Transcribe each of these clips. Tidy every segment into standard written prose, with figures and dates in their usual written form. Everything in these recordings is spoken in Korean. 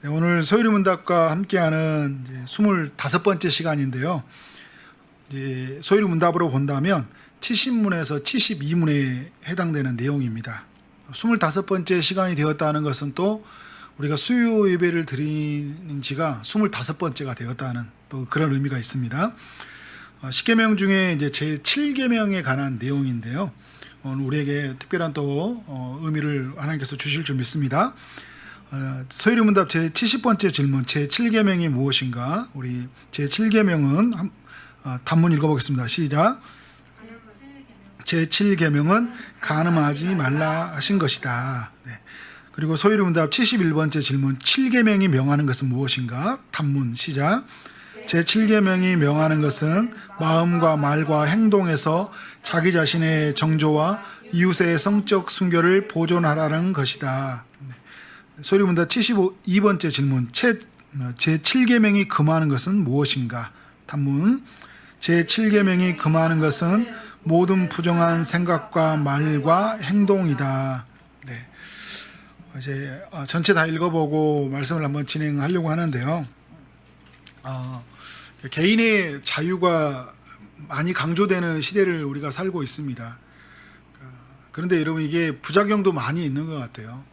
네, 오늘 소율이 문답과 함께하는 이제 25번째 시간인데요. 이제 소율이 문답으로 본다면 70문에서 72문에 해당되는 내용입니다. 25번째 시간이 되었다는 것은 또 우리가 수요 예배를 드리는 지가 25번째가 되었다는 또 그런 의미가 있습니다. 10계명 중에 이제 제 7계명에 관한 내용인데요. 오늘 우리에게 특별한 또 의미를 하나님께서 주실 줄 믿습니다. 소율이 문답 제 70번째 질문, 제 7계명이 무엇인가? 우리 제 7계명은 단문 읽어보겠습니다. 시작. 제 7계명은 간음하지 말라 하신 것이다. 네. 그리고 소율이 문답 71번째 질문, 7계명이 명하는 것은 무엇인가? 단문 시작. 제 7계명이 명하는 것은 마음과 말과 행동에서 자기 자신의 정조와 이웃의 성적 순결을 보존하라는 것이다. 소율이 문답 72번째 질문, 제 7계명이 금하는 것은 무엇인가? 단문 제 7계명이 금하는 것은 모든 부정한 생각과 말과 행동이다. 네. 이제 전체 다 읽어보고 말씀을 한번 진행하려고 하는데요. 개인의 자유가 많이 강조되는 시대를 우리가 살고 있습니다. 그런데 여러분 이게 부작용도 많이 있는 것 같아요.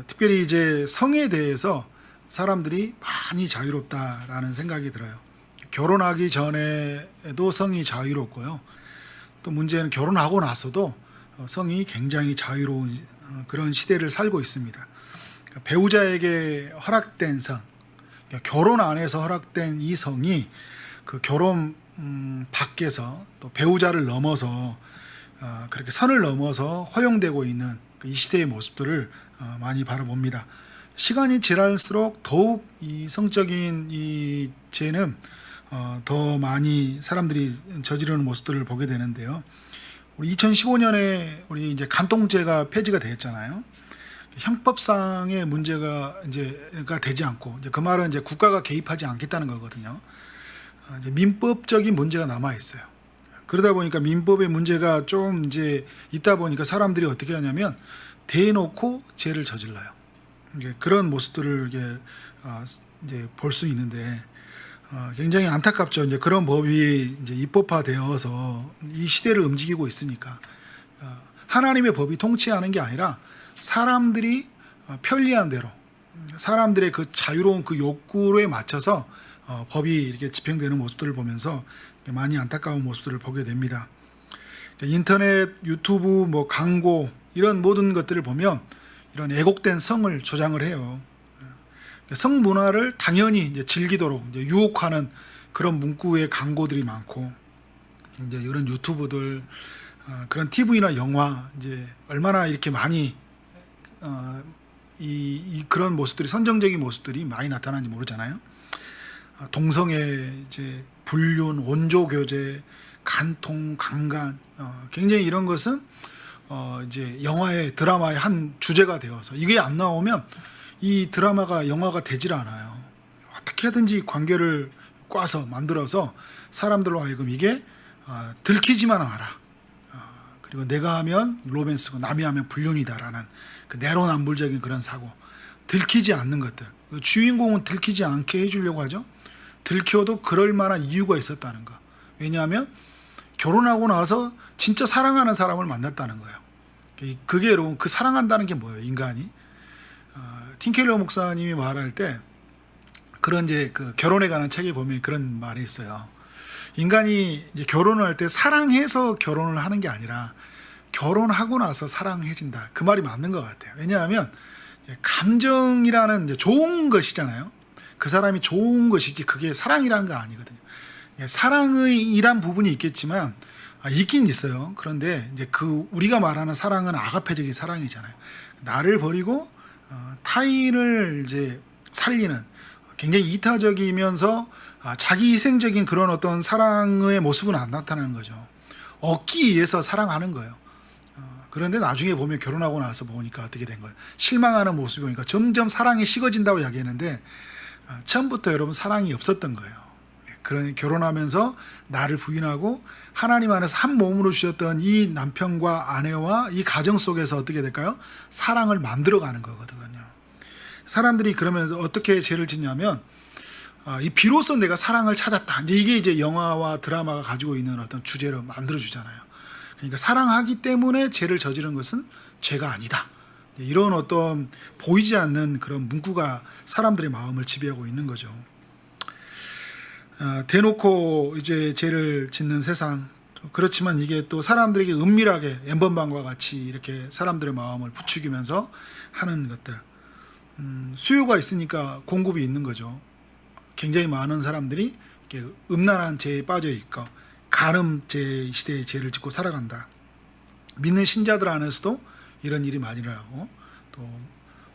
특별히 이제 성에 대해서 사람들이 많이 자유롭다라는 생각이 들어요. 결혼하기 전에도 성이 자유롭고요. 또 문제는 결혼하고 나서도 성이 굉장히 자유로운 그런 시대를 살고 있습니다. 배우자에게 허락된 성, 결혼 안에서 허락된 이 성이 그 결혼 밖에서 또 배우자를 넘어서 그렇게 선을 넘어서 허용되고 있는 이 시대의 모습들을 많이 바라봅니다. 시간이 지날수록 더욱 이 성적인 이 죄는 더 많이 사람들이 저지르는 모습들을 보게 되는데요. 우리 2015년에 우리 이제 간통죄가 폐지가 되었잖아요. 형법상의 문제가 이제가 되지 않고 이제 그 말은 이제 국가가 개입하지 않겠다는 거거든요. 이제 민법적인 문제가 남아 있어요. 그러다 보니까 민법의 문제가 좀 이제 있다 보니까 사람들이 어떻게 하냐면 대놓고 죄를 저질러요. 그런 모습들을 이제 볼 수 있는데 굉장히 안타깝죠. 이제 그런 법이 이제 입법화되어서 이 시대를 움직이고 있으니까 하나님의 법이 통치하는 게 아니라 사람들이 편리한 대로 사람들의 그 자유로운 그 욕구에 맞춰서 법이 이렇게 집행되는 모습들을 보면서 많이 안타까운 모습들을 보게 됩니다. 인터넷, 유튜브, 뭐 광고 이런 모든 것들을 보면 이런 애곡된 성을 조장을 해요. 성 문화를 당연히 이제 즐기도록 이제 유혹하는 그런 문구의 광고들이 많고 이제 이런 유튜브들 그런 TV나 영화 이제 얼마나 이렇게 많이 그런 모습들이 선정적인 모습들이 많이 나타나는지 모르잖아요. 동성애, 이제 불륜, 원조 교제, 간통, 강간 굉장히 이런 것은 이제 영화의 드라마의 한 주제가 되어서 이게 안 나오면 이 드라마가 영화가 되질 않아요. 어떻게든지 관계를 꽈서 만들어서 사람들로 하여금 이게 들키지만 않아라. 그리고 내가 하면 로맨스고 남이 하면 불륜이다라는 그 내로남불적인 그런 사고, 들키지 않는 것들. 주인공은 들키지 않게 해주려고 하죠. 들켜도 그럴 만한 이유가 있었다는 거. 왜냐하면 결혼하고 나서 진짜 사랑하는 사람을 만났다는 거예요. 그게 여러분 그 사랑한다는 게 뭐예요? 인간이 팀켈러 목사님이 말할 때 그런 이제 그 결혼에 관한 책에 보면 그런 말이 있어요. 인간이 이제 결혼을 할 때 사랑해서 결혼을 하는 게 아니라 결혼하고 나서 사랑해진다. 그 말이 맞는 것 같아요. 왜냐하면 감정이라는 이제 좋은 것이잖아요. 그 사람이 좋은 것이지 그게 사랑이라는 거 아니거든요. 사랑의이란 부분이 있겠지만 있긴 있어요. 그런데 이제 그 우리가 말하는 사랑은 아가페적인 사랑이잖아요. 나를 버리고 타인을 이제 살리는 굉장히 이타적이면서 자기 희생적인 그런 어떤 사랑의 모습은 안 나타나는 거죠. 얻기 위해서 사랑하는 거예요. 그런데 나중에 보면 결혼하고 나서 보니까 어떻게 된 거예요? 실망하는 모습이 보니까 점점 사랑이 식어진다고 이야기했는데 처음부터 여러분 사랑이 없었던 거예요. 그러니 결혼하면서 나를 부인하고 하나님 안에서 한 몸으로 주셨던 이 남편과 아내와 이 가정 속에서 어떻게 될까요? 사랑을 만들어가는 거거든요. 사람들이 그러면서 어떻게 죄를 짓냐면 이 비로소 내가 사랑을 찾았다. 이게 이제 영화와 드라마가 가지고 있는 어떤 주제로 만들어 주잖아요. 그러니까 사랑하기 때문에 죄를 저지른 것은 죄가 아니다. 이런 어떤 보이지 않는 그런 문구가 사람들의 마음을 지배하고 있는 거죠. 대놓고 이제 죄를 짓는 세상. 그렇지만 이게 또 사람들에게 은밀하게 엠번방과 같이 이렇게 사람들의 마음을 부추기면서 하는 것들. 수요가 있으니까 공급이 있는 거죠. 굉장히 많은 사람들이 이렇게 음란한 죄에 빠져 있고 간음죄 시대의 죄를 짓고 살아간다. 믿는 신자들 안에서도 이런 일이 많이 일어나고 또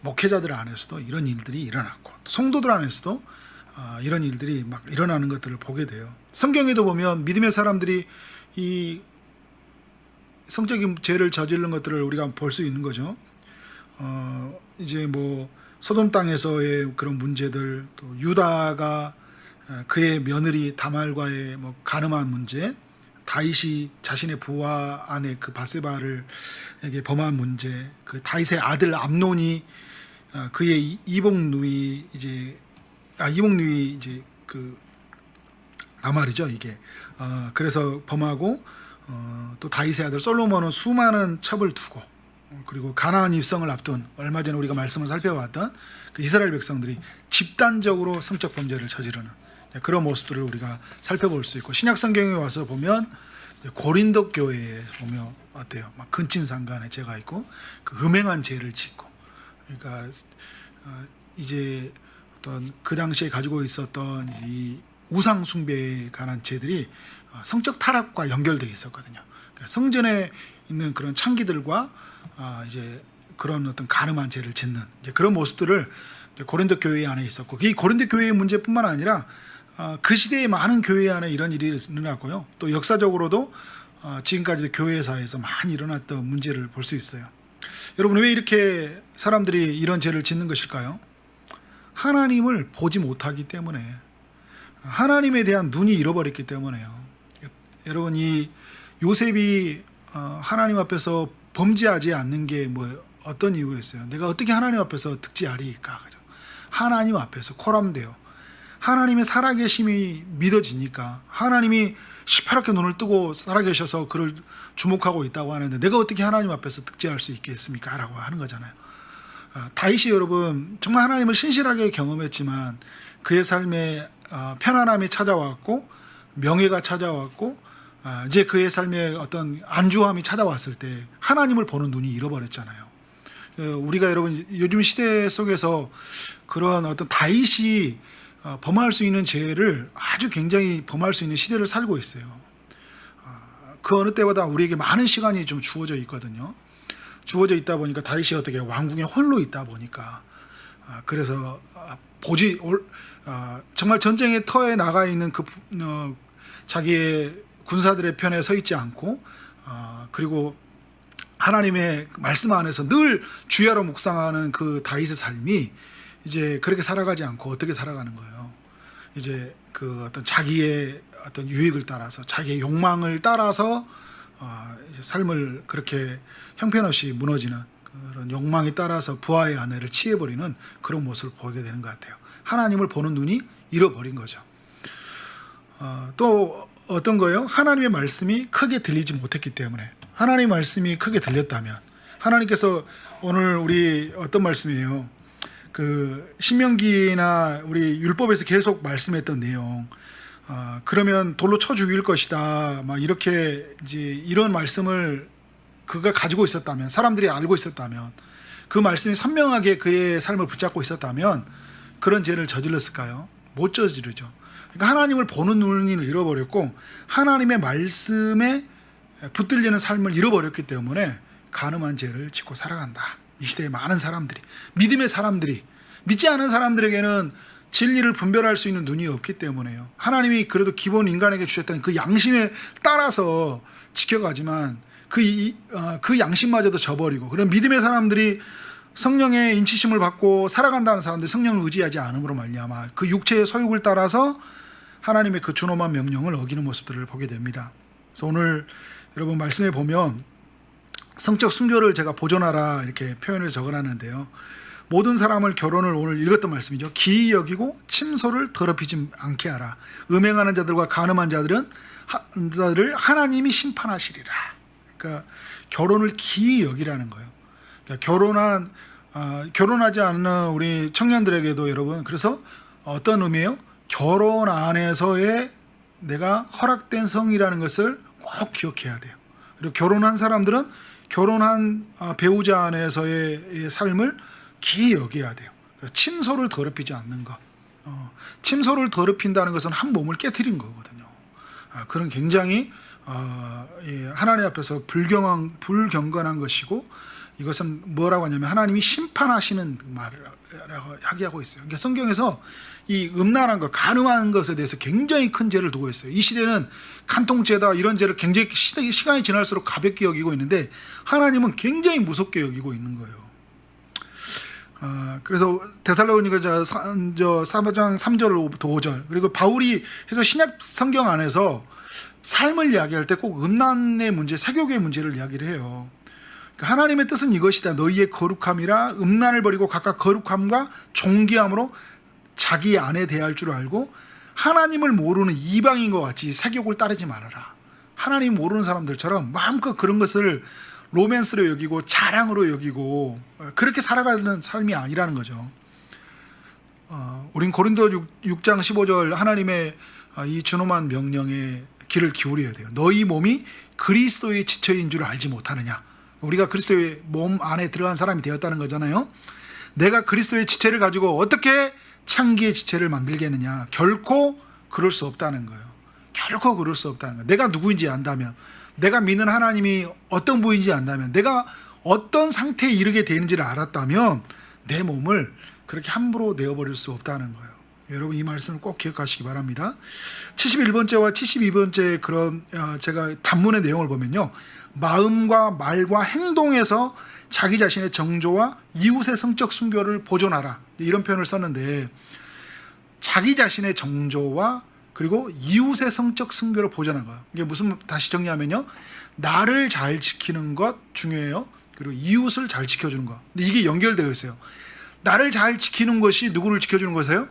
목회자들 안에서도 이런 일들이 일어났고 또 성도들 안에서도 이런 일들이 막 일어나는 것들을 보게 돼요. 성경에도 보면 믿음의 사람들이 이 성적인 죄를 저지른 것들을 우리가 볼 수 있는 거죠. 이제 뭐 소돔 땅에서의 그런 문제들, 또 유다가 그의 며느리 다말과의 뭐 가늠한 문제, 다윗이 자신의 부하 아내 그 바세바를에게 범한 문제, 그 다윗의 아들 암논이 그의 이복 누이 이제 그 나말이죠 이게. 그래서 범하고 또 다윗의 아들 솔로몬은 수많은 첩을 두고 그리고 가나안 입성을 앞둔 얼마 전에 우리가 말씀을 살펴봤던 그 이스라엘 백성들이 집단적으로 성적 범죄를 저지르는 그런 모습들을 우리가 살펴볼 수 있고 신약 성경에 와서 보면 고린도 교회에 보면 어때요? 막 근친상간의 죄가 있고 그 음행한 죄를 짓고 그러니까 이제 어떤 그 당시에 가지고 있었던 이 우상 숭배에 관한 죄들이 성적 타락과 연결되어 있었거든요. 성전에 있는 그런 창기들과 이제 그런 어떤 가늠한 죄를 짓는 이제 그런 모습들을 고린도 교회 안에 있었고, 이 고린도 교회의 문제뿐만 아니라 그 시대의 많은 교회 안에 이런 일이 일어났고요. 또 역사적으로도 지금까지 교회사에서 많이 일어났던 문제를 볼 수 있어요. 여러분, 왜 이렇게 사람들이 이런 죄를 짓는 것일까요? 하나님을 보지 못하기 때문에, 하나님에 대한 눈이 잃어버렸기 때문에요. 여러분, 이 요셉이 하나님 앞에서 범죄하지 않는 게 뭐 어떤 이유였어요? 내가 어떻게 하나님 앞에서 득지하리까? 하나님 앞에서 코람되어 하나님의 살아계심이 믿어지니까, 하나님이 시퍼렇게 눈을 뜨고 살아계셔서 그를 주목하고 있다고 하는데 내가 어떻게 하나님 앞에서 득지할 수 있겠습니까? 라고 하는 거잖아요. 다윗이 여러분 정말 하나님을 신실하게 경험했지만 그의 삶에 편안함이 찾아왔고 명예가 찾아왔고 이제 그의 삶에 어떤 안주함이 찾아왔을 때 하나님을 보는 눈이 잃어버렸잖아요. 우리가 여러분 요즘 시대 속에서 그런 어떤 다윗이 범할 수 있는 죄를 아주 굉장히 범할 수 있는 시대를 살고 있어요. 그 어느 때보다 우리에게 많은 시간이 좀 주어져 있거든요. 주어져 있다 보니까 다윗이 어떻게 왕궁에 홀로 있다 보니까 그래서 정말 전쟁의 터에 나가 있는 그 자기의 군사들의 편에 서 있지 않고 그리고 하나님의 말씀 안에서 늘 주야로 묵상하는 그 다윗의 삶이 이제 그렇게 살아가지 않고 어떻게 살아가는 거예요? 이제 그 어떤 자기의 어떤 유익을 따라서 자기의 욕망을 따라서 이제 삶을 그렇게 형편없이 무너지는 그런 욕망에 따라서 부하의 아내를 취해버리는 그런 모습을 보게 되는 것 같아요. 하나님을 보는 눈이 잃어버린 거죠. 또 어떤 거예요? 하나님의 말씀이 크게 들리지 못했기 때문에. 하나님의 말씀이 크게 들렸다면, 하나님께서 오늘 우리 어떤 말씀이에요? 그 신명기나 우리 율법에서 계속 말씀했던 내용, 그러면 돌로 쳐 죽일 것이다, 막 이렇게 이제 이런 말씀을 그가 가지고 있었다면, 사람들이 알고 있었다면, 그 말씀이 선명하게 그의 삶을 붙잡고 있었다면 그런 죄를 저질렀을까요? 못 저지르죠. 그러니까 하나님을 보는 눈을 잃어버렸고 하나님의 말씀에 붙들리는 삶을 잃어버렸기 때문에 간음한 죄를 짓고 살아간다. 이 시대의 많은 사람들이, 믿음의 사람들이, 믿지 않은 사람들에게는 진리를 분별할 수 있는 눈이 없기 때문에요. 하나님이 그래도 기본 인간에게 주셨던 그 양심에 따라서 지켜가지만 그 양심마저도 저버리고, 그런 믿음의 사람들이 성령의 인치심을 받고 살아간다는 사람들이 성령을 의지하지 않음으로 말미암아 그 육체의 소욕을 따라서 하나님의 그 준엄한 명령을 어기는 모습들을 보게 됩니다. 그래서 오늘 여러분 말씀에 보면 성적 순교를 제가 보존하라 이렇게 표현을 적어놨는데요. 모든 사람을 결혼을 오늘 읽었던 말씀이죠. 기이 여기고 침소를 더럽히지 않게 하라. 음행하는 자들과 간음한 자들을 하나님이 심판하시리라. 그러니까 결혼을 기이 여기라는 거예요. 그러니까 결혼하지 않는 우리 청년들에게도 여러분, 그래서 어떤 의미예요? 결혼 안에서의 내가 허락된 성이라는 것을 꼭 기억해야 돼요. 그리고 결혼한 사람들은 결혼한 배우자 안에서의 삶을 기이 여겨야 돼요. 침소를 더럽히지 않는 것. 침소를 더럽힌다는 것은 한 몸을 깨트린 거거든요. 그런 굉장히 하나님 앞에서 불경건한 것이고, 이것은 뭐라고 하냐면 하나님이 심판하시는 말을 하고 있어요. 그러니까 성경에서 이 음란한 것, 간음한 것에 대해서 굉장히 큰 죄를 두고 있어요. 이 시대는 간통죄다 이런 죄를 굉장히 시간이 지날수록 가볍게 여기고 있는데, 하나님은 굉장히 무섭게 여기고 있는 거예요. 그래서 데살로니가서 4장 3절부터 5절, 그리고 바울이 해서 신약 성경 안에서 삶을 이야기할 때 꼭 음란의 문제, 세욕의 문제를 이야기를 해요. 하나님의 뜻은 이것이다. 너희의 거룩함이라 음란을 버리고 각각 거룩함과 존귀함으로 자기 아내 대할 줄 알고 하나님을 모르는 이방인과 같이 세욕을 따르지 말아라. 하나님 모르는 사람들처럼 마음껏 그런 것을 로맨스로 여기고 자랑으로 여기고 그렇게 살아가는 삶이 아니라는 거죠. 우린 고린도 6장 15절 하나님의 이 준엄한 명령에 귀를 기울여야 돼요. 너희 몸이 그리스도의 지체인 줄 알지 못하느냐. 우리가 그리스도의 몸 안에 들어간 사람이 되었다는 거잖아요. 내가 그리스도의 지체를 가지고 어떻게 창기의 지체를 만들겠느냐. 결코 그럴 수 없다는 거예요. 결코 그럴 수 없다는 거예요. 내가 누구인지 안다면, 내가 믿는 하나님이 어떤 분인지 안다면, 내가 어떤 상태에 이르게 되는지를 알았다면 내 몸을 그렇게 함부로 내어버릴 수 없다는 거예요. 여러분 이 말씀을 꼭 기억하시기 바랍니다. 71번째와 72번째 그런 제가 단문의 내용을 보면요, 마음과 말과 행동에서 자기 자신의 정조와 이웃의 성적 순교를 보존하라, 이런 표현을 썼는데, 자기 자신의 정조와 그리고 이웃의 성적 순교를 보존하는 거예요. 이게 무슨, 다시 정리하면요, 나를 잘 지키는 것 중요해요. 그리고 이웃을 잘 지켜주는 것. 근데 이게 연결되어 있어요. 나를 잘 지키는 것이 누구를 지켜주는 것이에요?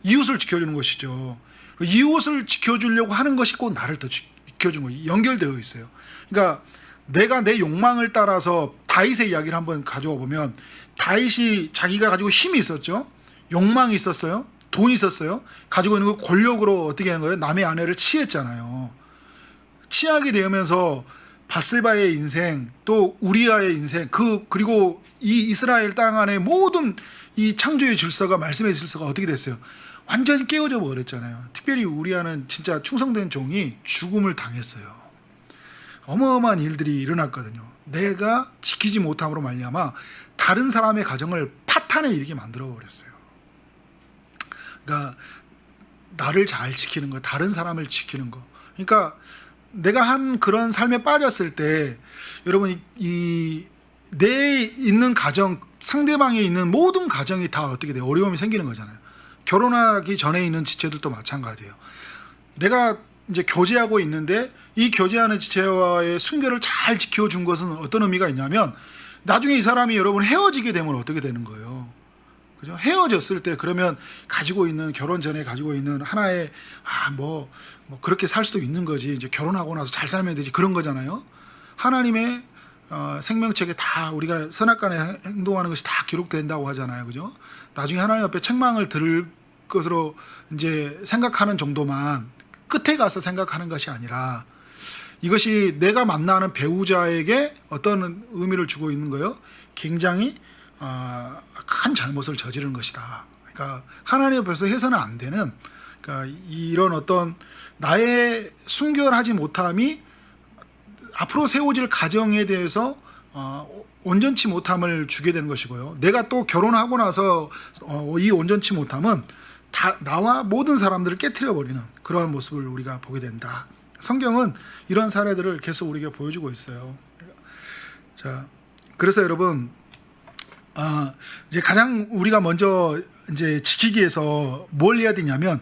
이웃을 지켜주는 것이죠. 이웃을 지켜주려고 하는 것이 꼭 나를 더 지켜주는 거예요. 연결되어 있어요. 그러니까 내가 내 욕망을 따라서 다윗의 이야기를 한번 가져와 보면, 다윗이 자기가 가지고 힘이 있었죠. 욕망이 있었어요. 돈이 있었어요. 가지고 있는 거 권력으로 어떻게 하는 거예요? 남의 아내를 취했잖아요. 취하게 되면서 바세바의 인생, 또 우리아의 인생, 그리고 이 이스라엘 땅 안에 모든 이 창조의 질서가, 말씀의 질서가 어떻게 됐어요? 완전히 깨어져 버렸잖아요. 특별히 우리아는 진짜 충성된 종이 죽음을 당했어요. 어마어마한 일들이 일어났거든요. 내가 지키지 못함으로 말미암아 다른 사람의 가정을 파탄에 이르게 만들어 버렸어요. 그러니까 나를 잘 지키는 거, 다른 사람을 지키는 거. 그러니까 내가 한 그런 삶에 빠졌을 때, 여러분 내 있는 가정, 상대방에 있는 모든 가정이 다 어떻게 돼요? 어려움이 생기는 거잖아요. 결혼하기 전에 있는 지체들도 마찬가지예요. 내가 이제 교제하고 있는데 이 교제하는 지체와의 순결을 잘 지켜준 것은 어떤 의미가 있냐면, 나중에 이 사람이 여러분 헤어지게 되면 어떻게 되는 거예요? 그죠? 헤어졌을 때 그러면 가지고 있는, 결혼 전에 가지고 있는 하나의 뭐 그렇게 살 수도 있는 거지, 이제 결혼하고 나서 잘 살면 되지, 그런 거잖아요. 하나님의 생명책에 다 우리가 선악간에 행동하는 것이 다 기록된다고 하잖아요. 그죠? 나중에 하나님 앞에 책망을 들을 것으로 이제 생각하는 정도만, 끝에 가서 생각하는 것이 아니라 이것이 내가 만나는 배우자에게 어떤 의미를 주고 있는 거예요? 굉장히 큰 잘못을 저지른 것이다. 그러니까 하나님 앞에서 해서는 안 되는, 그러니까 이런 어떤 나의 순결하지 못함이 앞으로 세워질 가정에 대해서 온전치 못함을 주게 되는 것이고요. 내가 또 결혼하고 나서 이 온전치 못함은 나와 모든 사람들을 깨트려 버리는 그러한 모습을 우리가 보게 된다. 성경은 이런 사례들을 계속 우리에게 보여주고 있어요. 자, 그래서 여러분, 이제 가장 우리가 먼저 이제 지키기 위해서 뭘 해야 되냐면,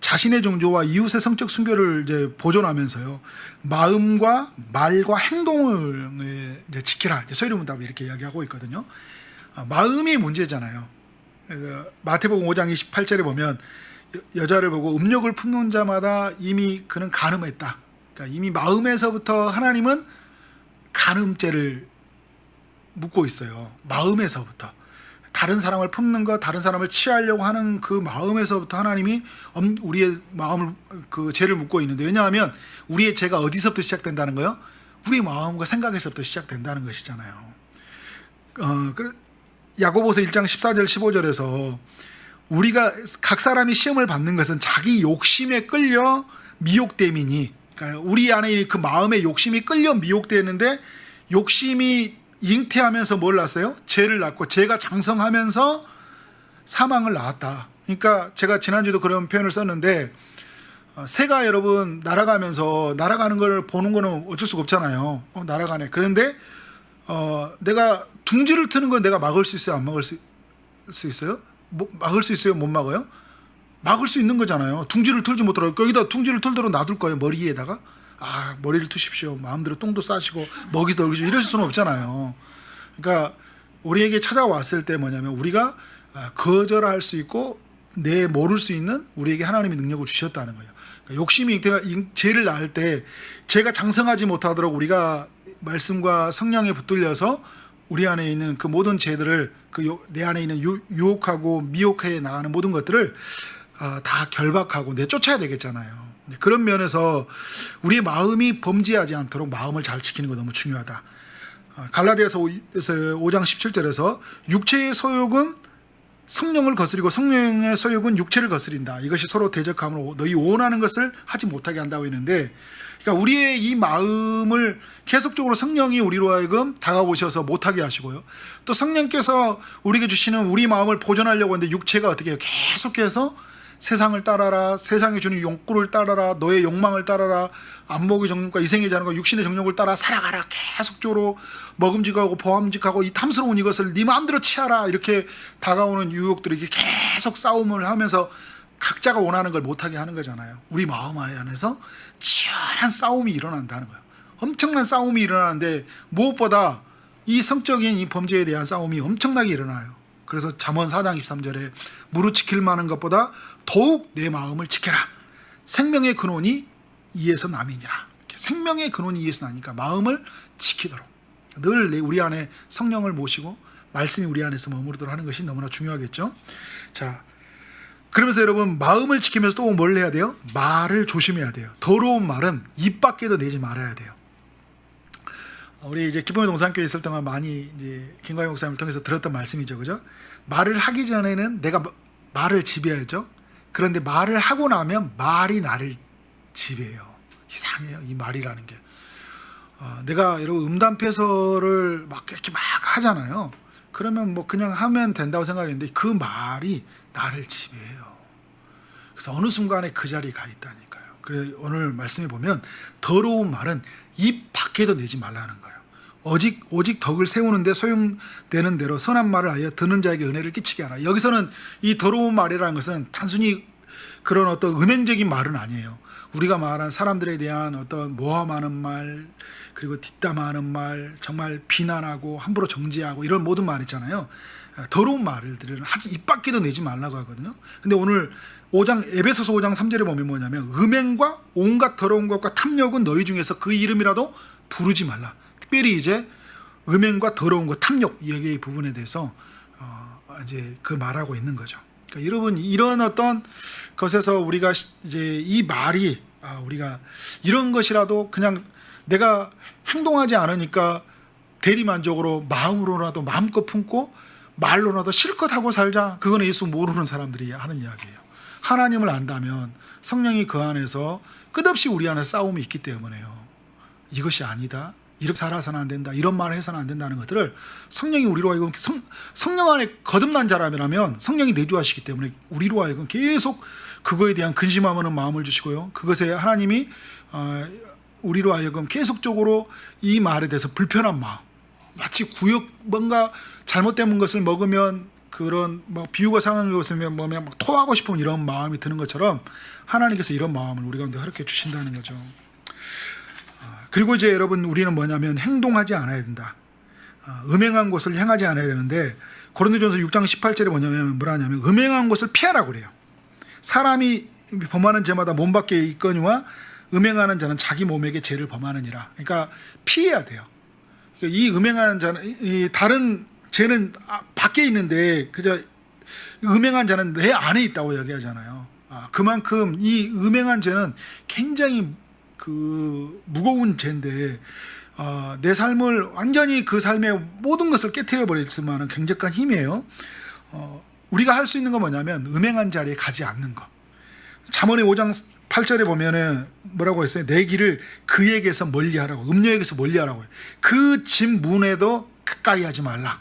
자신의 정조와 이웃의 성적 순결을 이제 보존하면서요, 마음과 말과 행동을 이제 지키라. 이제 소위문답을 이렇게 이야기하고 있거든요. 마음이 문제잖아요. 그래서 마태복음 5장 28절에 보면 여자를 보고 음욕을 품는 자마다 이미 그는 간음했다. 그러니까 이미 마음에서부터 하나님은 간음죄를 묻고 있어요. 마음에서부터. 다른 사람을 품는 것, 다른 사람을 취하려고 하는 그 마음에서부터 하나님이 우리의 마음을 그 죄를 묻고 있는데, 왜냐하면 우리의 죄가 어디서부터 시작된다는 거예요? 우리 마음과 생각에서부터 시작된다는 것이잖아요. 야고보서 1장 14절 15절에서 우리가 각 사람이 시험을 받는 것은 자기 욕심에 끌려 미혹됨이니, 그러니까 우리 안에 그 마음의 욕심이 끌려 미혹되는데, 욕심이 잉태하면서 뭘 낳았어요? 죄를 낳고, 죄가 장성하면서 사망을 낳았다. 그러니까 제가 지난주에도 그런 표현을 썼는데, 새가 여러분 날아가면서 날아가는 걸 보는 거는 어쩔 수가 없잖아요. 날아가네. 그런데 내가 둥지를 트는 건 내가 막을 수 있어요? 안 막을 수 있어요? 막을 수 있어요? 못 막아요? 막을 수 있는 거잖아요. 둥지를 틀지 못하더라도 거기다 둥지를 틀도록 놔둘 거예요. 머리에다가. 머리를 트십시오. 마음대로 똥도 싸시고 먹이도 얼기시고 이럴 수는 없잖아요. 그러니까 우리에게 찾아왔을 때 뭐냐면, 우리가 거절할 수 있고 모를 수 있는 우리에게 하나님의 능력을 주셨다는 거예요. 그러니까 욕심이 죄를 낳을 때 죄가 장성하지 못하도록 우리가 말씀과 성령에 붙들려서 우리 안에 있는 그 모든 죄들을, 내 안에 있는 유혹하고 미혹해 나가는 모든 것들을 다 결박하고 내쫓아야 되겠잖아요. 그런 면에서 우리의 마음이 범죄하지 않도록 마음을 잘 지키는 거 너무 중요하다. 갈라디아서 5장 17절에서 육체의 소욕은 성령을 거스리고 성령의 소욕은 육체를 거스린다. 이것이 서로 대적함으로 너희 원하는 것을 하지 못하게 한다고 했는데, 그러니까 우리의 이 마음을 계속적으로 성령이 우리로 하여금 다가오셔서 못하게 하시고요. 또 성령께서 우리에게 주시는 우리 마음을 보존하려고 하는데, 육체가 어떻게 해요? 계속해서 세상을 따라라, 세상이 주는 욕구를 따라라, 너의 욕망을 따라라, 안목의 정욕과 이생의 자는과 육신의 정욕을 따라 살아가라. 계속적으로 먹음직하고 보암직하고 이 탐스러운 이것을 네 마음대로 취하라. 이렇게 다가오는 유혹들에게 계속 싸움을 하면서 각자가 원하는 걸 못하게 하는 거잖아요. 우리 마음 안에서 치열한 싸움이 일어난다는 거예요. 엄청난 싸움이 일어나는데, 무엇보다 이 성적인 이 범죄에 대한 싸움이 엄청나게 일어나요. 그래서 잠언 4장 23절에 무릇 지킬 만한 것보다 더욱 내 마음을 지켜라. 생명의 근원이 이에서 남이니라. 생명의 근원이 이에서 나니까 마음을 지키도록 늘 우리 안에 성령을 모시고 말씀이 우리 안에서 머무르도록 하는 것이 너무나 중요하겠죠. 자, 그러면서 여러분, 마음을 지키면서 또 뭘 해야 돼요? 말을 조심해야 돼요. 더러운 말은 입 밖에도 내지 말아야 돼요. 우리 이제 기쁨의 동산교회 있을 때만 많이 이제 김광희 목사님을 통해서 들었던 말씀이죠, 그죠? 말을 하기 전에는 내가 말을 지배하죠. 그런데 말을 하고 나면 말이 나를 지배해요. 이상해요, 이 말이라는 게. 내가 여러분 음담패설을 막 이렇게 막 하잖아요. 그러면 뭐 그냥 하면 된다고 생각했는데 그 말이 나를 지배해요. 그래서 어느 순간에 그 자리에 가 있다니까요. 그래서 오늘 말씀해 보면 더러운 말은 입 밖에도 내지 말라는 거예요. 오직 덕을 세우는데 소용되는 대로 선한 말을 하여 듣는 자에게 은혜를 끼치게 하라. 여기서는 이 더러운 말이라는 것은 단순히 그런 어떤 음행적인 말은 아니에요. 우리가 말한 사람들에 대한 어떤 모함하는 말, 그리고 뒷담화하는 말, 정말 비난하고 함부로 정죄하고 이런 모든 말 있잖아요. 더러운 말들은 입 밖에도 내지 말라고 하거든요. 근데 오늘 에베소서 5장 3절에 보면 뭐냐면, 음행과 온갖 더러운 것과 탐욕은 너희 중에서 그 이름이라도 부르지 말라. 특별히 이제 음행과 더러운 것, 탐욕, 여기 부분에 대해서 이제 그 말하고 있는 거죠. 그러니까 여러분, 이런 어떤 것에서 우리가 이제 이 말이 우리가 이런 것이라도 그냥 내가 행동하지 않으니까 대리만족으로 마음으로라도 마음껏 품고 말로라도 실컷 하고 살자. 그거는 예수 모르는 사람들이 하는 이야기예요. 하나님을 안다면 성령이 그 안에서 끝없이 우리 안에 싸움이 있기 때문에요. 이것이 아니다, 이렇게 살아서는 안 된다, 이런 말을 해서는 안 된다는 것들을 성령이 우리로 하여금 성령 안에 거듭난 자라면 성령이 내주하시기 때문에 우리로 하여금 계속 그거에 대한 근심하는 마음을 주시고요. 그것에 하나님이 우리로 하여금 계속적으로 이 말에 대해서 불편한 마음, 마치 뭔가 잘못된 것을 먹으면 그런 비유가 상한 것을 보면 막 토하고 싶은 이런 마음이 드는 것처럼 하나님께서 이런 마음을 우리 가운데 허락해 주신다는 거죠. 그리고 이제 여러분, 우리는 뭐냐면 행동하지 않아야 된다. 음행한 곳을 행하지 않아야 되는데, 고린도전서 6장 18절에 뭐라 하냐면 음행한 것을 피하라고 그래요. 사람이 범하는 죄마다 몸 밖에 있거니와 음행하는 자는 자기 몸에게 죄를 범하느니라. 그러니까 피해야 돼요. 그러니까 이 음행하는 자는, 이 다른 죄는 밖에 있는데 그저 음행한 자는 내 안에 있다고 이야기하잖아요. 그만큼 이 음행한 죄는 굉장히 그 무거운 죄인데 내 삶을 완전히 그 삶의 모든 것을 깨트려 버릴 수만은 굉장한 힘이에요. 우리가 할 수 있는 건 뭐냐면 음행한 자리에 가지 않는 것. 잠언의 5장 8절에 보면은 뭐라고 했어요? 내 길을 그에게서 멀리하라고, 음녀에게서 멀리하라고 해요. 그 집 문에도 가까이 하지 말라.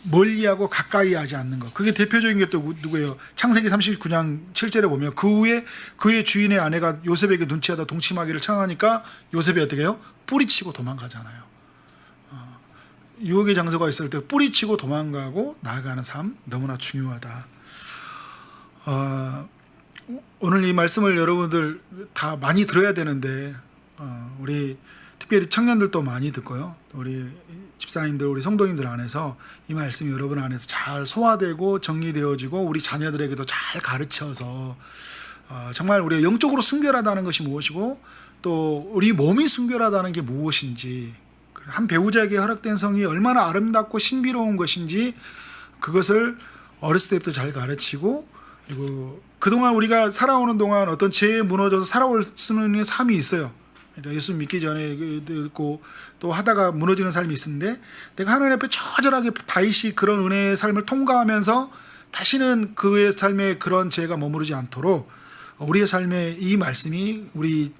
멀리하고 가까이 하지 않는 것. 그게 대표적인 게 또 누구예요? 창세기 39장 7절에 보면 그 후에 그의 주인의 아내가 요셉에게 눈치하다 동침하기를 청하니까 요셉이 어떻게 해요? 뿌리치고 도망가잖아요. 유혹의 장소가 있을 때 뿌리치고 도망가고 나아가는 삶 너무나 중요하다. 오늘 이 말씀을 여러분들 다 많이 들어야 되는데 우리 특별히 청년들도 많이 듣고요. 우리 집사님들, 우리 성도님들 안에서 이 말씀이 여러분 안에서 잘 소화되고 정리되어지고 우리 자녀들에게도 잘 가르쳐서 정말 우리가 영적으로 순결하다는 것이 무엇이고 또 우리 몸이 순결하다는 게 무엇인지, 한 배우자에게 허락된 성이 얼마나 아름답고 신비로운 것인지 그것을 어렸을 때부터 잘 가르치고, 그리고 그동안 우리가 살아오는 동안 어떤 죄에 무너져서 살아올 수는 삶이 있어요. 그러니까 예수 믿기 전에 있고 또 하다가 무너지는 삶이 있는데, 내가 하나님 앞에 처절하게 다윗이 그런 은혜의 삶을 통과하면서 다시는 그의 삶에 그런 죄가 머무르지 않도록 우리의 삶에 이 말씀이, 우리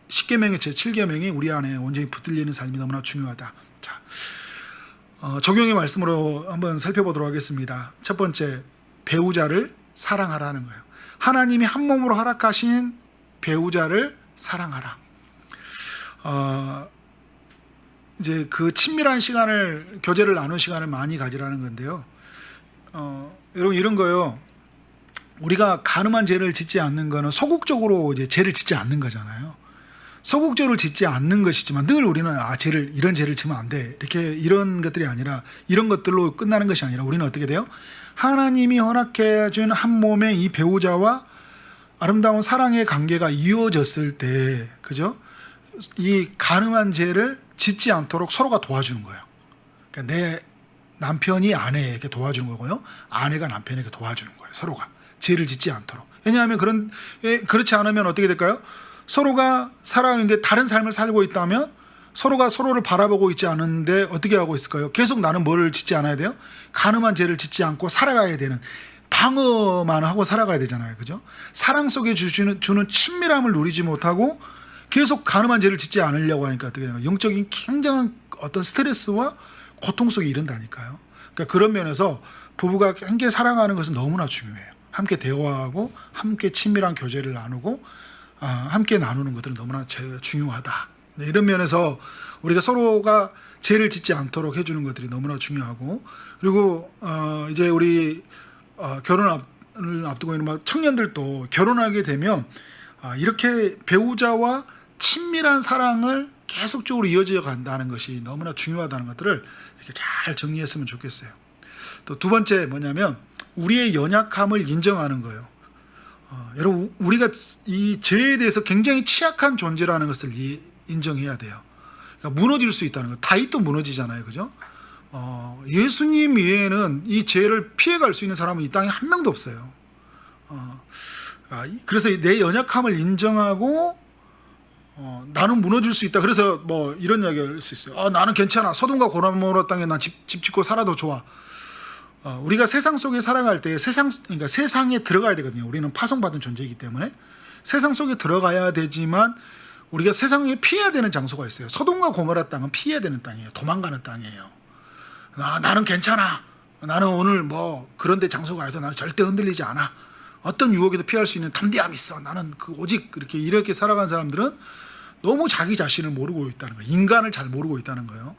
10계명의 제7계명이 우리 안에 온전히 붙들리는 삶이 너무나 중요하다. 자, 적용의 말씀으로 한번 살펴보도록 하겠습니다. 첫 번째, 배우자를 사랑하라는 거예요. 하나님이 한 몸으로 허락하신 배우자를 사랑하라. 이제 그 친밀한 시간을, 교제를 나눈 시간을 많이 가지라는 건데요. 여러분 이런 거요. 우리가 간음한 죄를 짓지 않는 거는 소극적으로 이제 죄를 짓지 않는 거잖아요. 소극적으로 짓지 않는 것이지만 늘 우리는 이런 죄를 지면 안 돼. 이렇게 이런 것들이 아니라, 이런 것들로 끝나는 것이 아니라 우리는 어떻게 돼요? 하나님이 허락해 준 한 몸의 이 배우자와 아름다운 사랑의 관계가 이어졌을 때, 그죠? 이 간음한 죄를 짓지 않도록 서로가 도와주는 거예요. 그러니까 내 남편이 아내에게 도와주는 거고요. 아내가 남편에게 도와주는 거예요. 서로가 죄를 짓지 않도록. 왜냐하면 그렇지 않으면 어떻게 될까요? 서로가 살아있는데 다른 삶을 살고 있다면 서로가 서로를 바라보고 있지 않은데 어떻게 하고 있을까요? 계속 나는 뭐를 짓지 않아야 돼요? 간음한 죄를 짓지 않고 살아가야 되는, 방어만 하고 살아가야 되잖아요. 그죠? 사랑 속에 주는 친밀함을 누리지 못하고 계속 간음한 죄를 짓지 않으려고 하니까 어떻게 되나요? 영적인 굉장한 어떤 스트레스와 고통 속에 이른다니까요. 그러니까 그런 면에서 부부가 함께 사랑하는 것은 너무나 중요해요. 함께 대화하고 함께 친밀한 교제를 나누고 함께 나누는 것들은 너무나 중요하다. 네, 이런 면에서 우리가 서로가 죄를 짓지 않도록 해주는 것들이 너무나 중요하고, 그리고 이제 우리 결혼을 앞두고 있는 청년들도 결혼하게 되면 이렇게 배우자와 친밀한 사랑을 계속적으로 이어져 간다는 것이 너무나 중요하다는 것들을 이렇게 잘 정리했으면 좋겠어요. 또 두 번째 뭐냐면 우리의 연약함을 인정하는 거예요. 여러분, 우리가 이 죄에 대해서 굉장히 취약한 존재라는 것을 인정해야 돼요. 그러니까 무너질 수 있다는 거. 다윗도 무너지잖아요, 그죠? 예수님 외에는 이 죄를 피해갈 수 있는 사람은 이 땅에 한 명도 없어요. 그래서 내 연약함을 인정하고 나는 무너질 수 있다. 그래서 뭐 이런 이야기를 할 수 있어요. 나는 괜찮아. 소돔과 고모라 땅에 난 집 짓고 살아도 좋아. 우리가 세상 속에 살아갈 때 그러니까 세상에 들어가야 되거든요. 우리는 파송받은 존재이기 때문에 세상 속에 들어가야 되지만 우리가 세상에 피해야 되는 장소가 있어요. 소돔과 고모라 땅은 피해야 되는 땅이에요. 도망가는 땅이에요. 나는 괜찮아. 나는 오늘 뭐 그런 데 장소 가도 나는 절대 흔들리지 않아. 어떤 유혹에도 피할 수 있는 담대함이 있어. 나는 오직 이렇게 살아간 사람들은 너무 자기 자신을 모르고 있다는 거예요. 인간을 잘 모르고 있다는 거예요.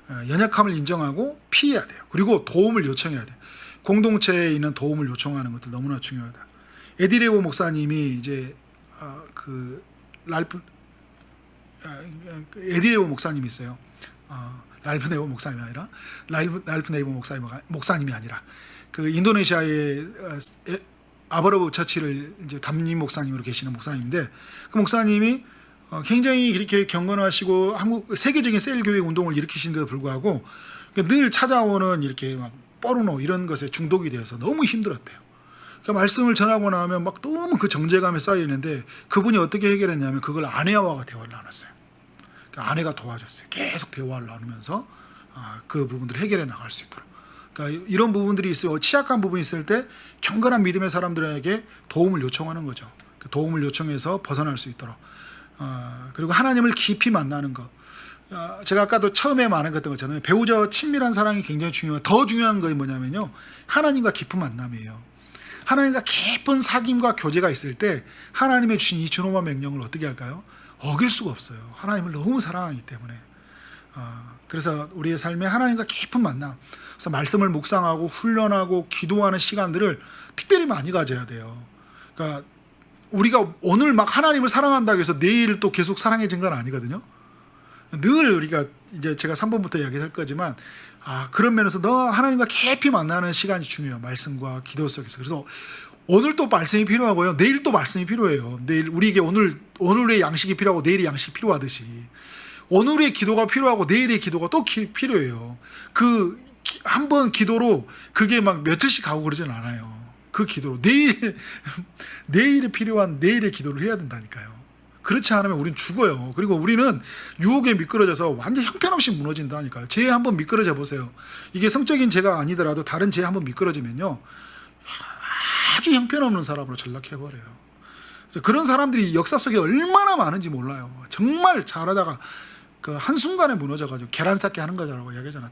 연약함을 인정하고 피해야 돼요. 그리고 도움을 요청해야 돼요. 공동체에 있는 도움을 요청하는 것들 너무나 중요하다. 에디레오 목사님이 이제 에디레오 목사님이 있어요. 랄프 네이버 목사님이 아니라 랄프 네이버 목사님이 아니라 그 인도네시아의 아버러브 처치를 이제 담임 목사님으로 계시는 목사님인데 그 목사님이 굉장히 이렇게 경건하시고 한국 세계적인 셀 교회 운동을 일으키신데도 불구하고 늘 찾아오는 이렇게 막 포르노 이런 것에 중독이 되어서 너무 힘들었대요. 그러니까 말씀을 전하고 나면 막 너무 그 정죄감에 쌓여 있는데 그분이 어떻게 해결했냐면 그걸 아내와 대화를 나눴어요. 그러니까 아내가 도와줬어요. 계속 대화를 나누면서 그 부분들을 해결해 나갈 수 있도록. 그러니까 이런 부분들이 있어요. 취약한 부분이 있을 때 경건한 믿음의 사람들에게 도움을 요청하는 거죠. 그 도움을 요청해서 벗어날 수 있도록. 그리고 하나님을 깊이 만나는 것. 제가 아까도 처음에 말했던 것처럼 배우자와 친밀한 사랑이 굉장히 중요해요. 더 중요한 것이 뭐냐면요, 하나님과 깊은 만남이에요. 하나님과 깊은 사귐과 교제가 있을 때 하나님의 주신 이 준엄한 명령을 어떻게 할까요? 어길 수가 없어요. 하나님을 너무 사랑하기 때문에. 그래서 우리의 삶에 하나님과 깊은 만남, 그래서 말씀을 묵상하고 훈련하고 기도하는 시간들을 특별히 많이 가져야 돼요. 그러니까 우리가 오늘 막 하나님을 사랑한다고 해서 내일 또 계속 사랑해진 건 아니거든요. 늘 우리가 이제 제가 3번부터 이야기할 거지만 그런 면에서 너 하나님과 깊이 만나는 시간이 중요해요. 말씀과 기도 속에서. 그래서 오늘 또 말씀이 필요하고요. 내일 또 말씀이 필요해요. 내일 우리에게 오늘의 양식이 필요하고 내일의 양식이 필요하듯이 오늘의 기도가 필요하고 내일의 기도가 또 필요해요. 그 한 번 기도로 그게 막 며칠씩 가고 그러진 않아요. 그 기도로 내일에 필요한 내일의 기도를 해야 된다니까요. 그렇지 않으면 우리는 죽어요. 그리고 우리는 유혹에 미끄러져서 완전 형편없이 무너진다니까요. 죄에 한번 미끄러져 보세요. 이게 성적인 죄가 아니더라도 다른 죄에 한번 미끄러지면요, 아주 형편없는 사람으로 전락해버려요. 그런 사람들이 역사 속에 얼마나 많은지 몰라요. 정말 잘하다가 그 한순간에 무너져가지고 계란 쌓기 하는 거라고 이야기하잖아.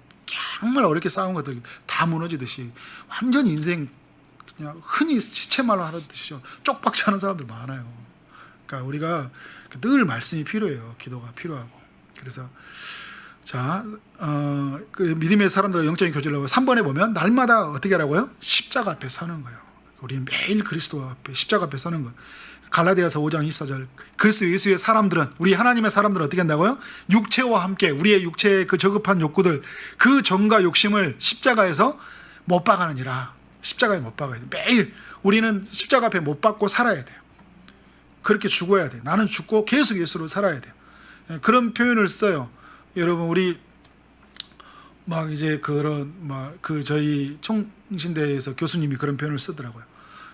정말 어렵게 싸운 것들이 다 무너지듯이 완전 인생 그냥 흔히 시체말로 하듯이 쪽박지 하는 사람들 많아요. 그러니까 우리가 늘 말씀이 필요해요. 기도가 필요하고. 그래서 그 믿음의 사람들과 영적인 교제를 하고 3번에 보면 날마다 어떻게 하라고요? 십자가 앞에 서는 거예요. 우리는 매일 그리스도 앞에 십자가 앞에 서는 거예요. 갈라디아서 5장 24절 그리스도 예수의 사람들은, 우리 하나님의 사람들은 어떻게 한다고요? 육체와 함께 우리의 육체의 그 저급한 욕구들, 그 정과 욕심을 십자가에서 못 박아느니라. 십자가에 못 박아야 돼. 매일 우리는 십자가 앞에 못 박고 살아야 돼요. 그렇게 죽어야 돼. 나는 죽고 계속 예수로 살아야 돼. 그런 표현을 써요. 여러분 우리 막 이제 저희 총신대에서 교수님이 그런 표현을 쓰더라고요.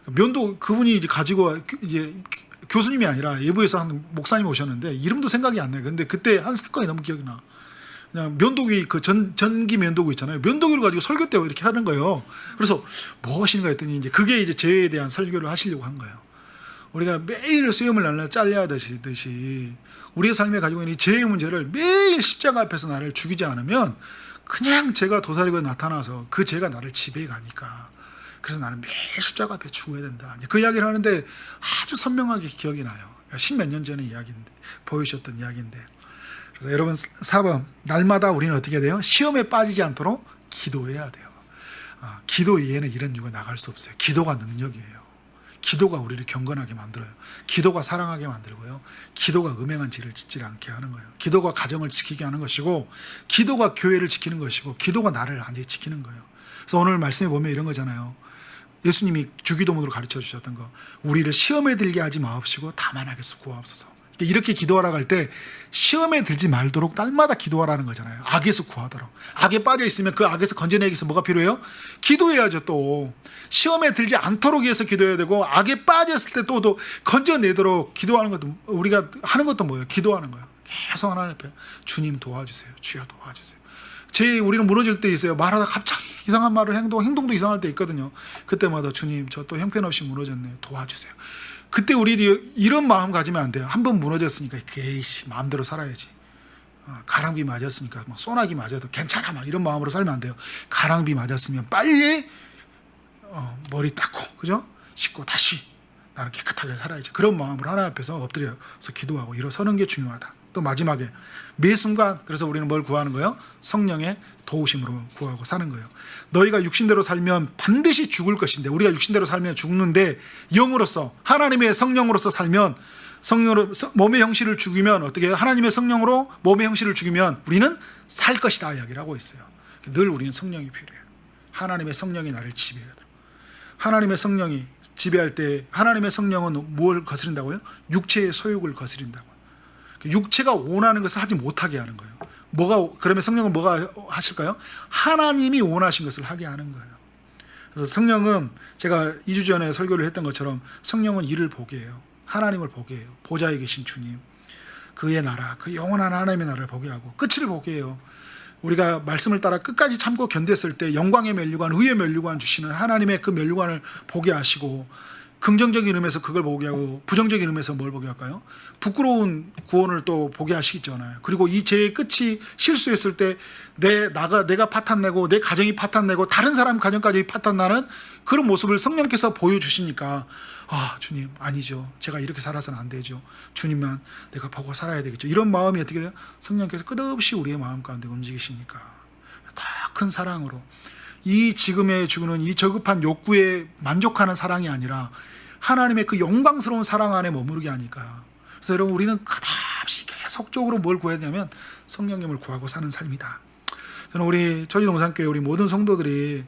면도 그분이 이제 가지고 이제 교수님이 아니라 예부에서 한 목사님 오셨는데 이름도 생각이 안 나요. 근데 그때 한 사건이 너무 기억이 나. 그냥 면도기 그 전기 면도기 있잖아요. 면도기를 가지고 설교 때 이렇게 하는 거예요. 그래서 뭐 하시는가 했더니 이제 그게 이제 죄에 대한 설교를 하시려고 한 거예요. 우리가 매일 수염을 날라 잘라야 되듯이 우리의 삶에 가지고 있는 이 죄의 문제를 매일 십자가 앞에서 나를 죽이지 않으면 그냥 죄가 도사리고 나타나서 그 죄가 나를 지배해 가니까. 그래서 나는 매일 십자가 앞에 죽어야 된다. 그 이야기를 하는데 아주 선명하게 기억이 나요. 십몇 년 전의 이야기인데, 보여주셨던 이야기인데. 그래서 여러분 4번, 날마다 우리는 어떻게 돼요? 시험에 빠지지 않도록 기도해야 돼요. 기도 이외에는 이런 이유가 나갈 수 없어요. 기도가 능력이에요. 기도가 우리를 경건하게 만들어요. 기도가 사랑하게 만들고요. 기도가 음행한 죄를 짓지 않게 하는 거예요. 기도가 가정을 지키게 하는 것이고, 기도가 교회를 지키는 것이고, 기도가 나를 완전히 지키는 거예요. 그래서 오늘 말씀에 보면 이런 거잖아요. 예수님이 주기도문으로 가르쳐 주셨던 거, 우리를 시험에 들게 하지 마옵시고 다만 악에서 구하옵소서. 이렇게 기도하라고 할 때 시험에 들지 말도록 날마다 기도하라는 거잖아요. 악에서 구하도록. 악에 빠져 있으면 그 악에서 건져내기 위해서 뭐가 필요해요? 기도해야죠. 또 시험에 들지 않도록 위해서 기도해야 되고, 악에 빠졌을 때 또 건져내도록 기도하는 것도, 우리가 하는 것도 뭐예요? 기도하는 거예요. 계속 하나님 앞에 주님 도와주세요. 주여 도와주세요. 우리는 무너질 때 있어요. 말하다 갑자기 이상한 말을 행동도 이상할 때 있거든요. 그때마다 주님 저 또 형편없이 무너졌네요. 도와주세요. 그때 우리 이런 마음 가지면 안 돼요. 한번 무너졌으니까 에이씨 마음대로 살아야지. 가랑비 맞았으니까 막 소나기 맞아도 괜찮아 막 이런 마음으로 살면 안 돼요. 가랑비 맞았으면 빨리 머리 닦고, 그죠? 씻고 다시 나는 깨끗하게 살아야지. 그런 마음으로 하나님 앞에서 엎드려서 기도하고 일어서는 게 중요하다. 또 마지막에 매 순간, 그래서 우리는 뭘 구하는 거예요? 성령의 도우심으로 구하고 사는 거예요. 너희가 육신대로 살면 반드시 죽을 것인데, 우리가 육신대로 살면 죽는데 영으로서 하나님의 성령으로서 살면 성령으로 몸의 형식을 죽이면 어떻게 해요? 하나님의 성령으로 몸의 형식을 죽이면 우리는 살 것이다 이야기를 하고 있어요. 늘 우리는 성령이 필요해요. 하나님의 성령이 나를 지배해요. 하나님의 성령이 지배할 때 하나님의 성령은 뭘 거스린다고요? 육체의 소욕을 거스린다고요. 육체가 원하는 것을 하지 못하게 하는 거예요. 그러면 성령은 뭐가 하실까요? 하나님이 원하신 것을 하게 하는 거예요. 그래서 성령은 제가 2주 전에 설교를 했던 것처럼 성령은 이를 보게 해요. 하나님을 보게 해요. 보좌에 계신 주님, 그의 나라, 그 영원한 하나님의 나라를 보게 하고 끝을 보게 해요. 우리가 말씀을 따라 끝까지 참고 견뎠을 때 영광의 면류관, 의의 면류관 주시는 하나님의 그 면류관을 보게 하시고, 긍정적인 의미에서 그걸 보게 하고 부정적인 의미에서 뭘 보게 할까요? 부끄러운 구원을 또 보게 하시겠잖아요. 그리고 이 죄의 끝이 실수했을 때 내가 파탄내고 내 가정이 파탄내고 다른 사람 가정까지 파탄나는 그런 모습을 성령께서 보여주시니까, 아 주님 아니죠, 제가 이렇게 살아서는 안 되죠, 주님만 내가 보고 살아야 되겠죠, 이런 마음이 어떻게 돼요? 성령께서 끝없이 우리의 마음 가운데 움직이시니까 더 큰 사랑으로, 이 지금에 주는 이 저급한 욕구에 만족하는 사랑이 아니라 하나님의 그 영광스러운 사랑 안에 머무르게 하니까. 그래서 여러분, 우리는 끝없이 계속적으로 뭘 구해야 되냐면 성령님을 구하고 사는 삶이다. 저는 우리 저지동산교회 우리 모든 성도들이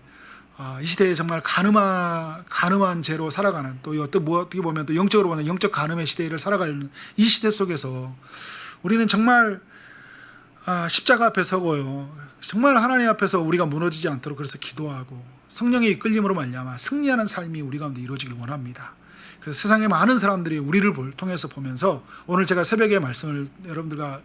이 시대에 정말 가늠한 죄로 살아가는, 또 어떻게 보면 또 영적으로 보면 영적 가늠의 시대를 살아가는 이 시대 속에서 우리는 정말 십자가 앞에 서고요, 정말 하나님 앞에서 우리가 무너지지 않도록 그래서 기도하고 성령의 이끌림으로 말미암아 승리하는 삶이 우리 가운데 이루어지길 원합니다. 그래서 세상의 많은 사람들이 우리를 통해서 보면서, 오늘 제가 새벽에 말씀을 여러분들과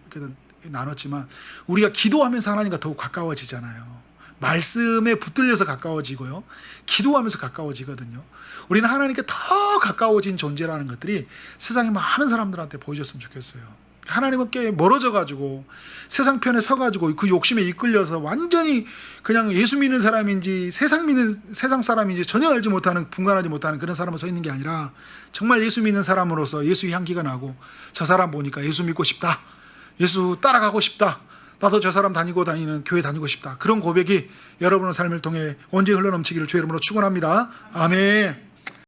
나눴지만, 우리가 기도하면서 하나님과 더욱 가까워지잖아요. 말씀에 붙들려서 가까워지고요, 기도하면서 가까워지거든요. 우리는 하나님께 더 가까워진 존재라는 것들이 세상의 많은 사람들한테 보여줬으면 좋겠어요. 하나님께 멀어져가지고 세상 편에 서가지고 그 욕심에 이끌려서 완전히 그냥 예수 믿는 사람인지 세상 사람인지 전혀 알지 못하는, 분간하지 못하는 그런 사람으로 서 있는 게 아니라, 정말 예수 믿는 사람으로서 예수의 향기가 나고, 저 사람 보니까 예수 믿고 싶다, 예수 따라가고 싶다, 나도 저 사람 다니는 교회 다니고 싶다, 그런 고백이 여러분의 삶을 통해 언제 흘러넘치기를 주의 이름으로 축원합니다. 아멘.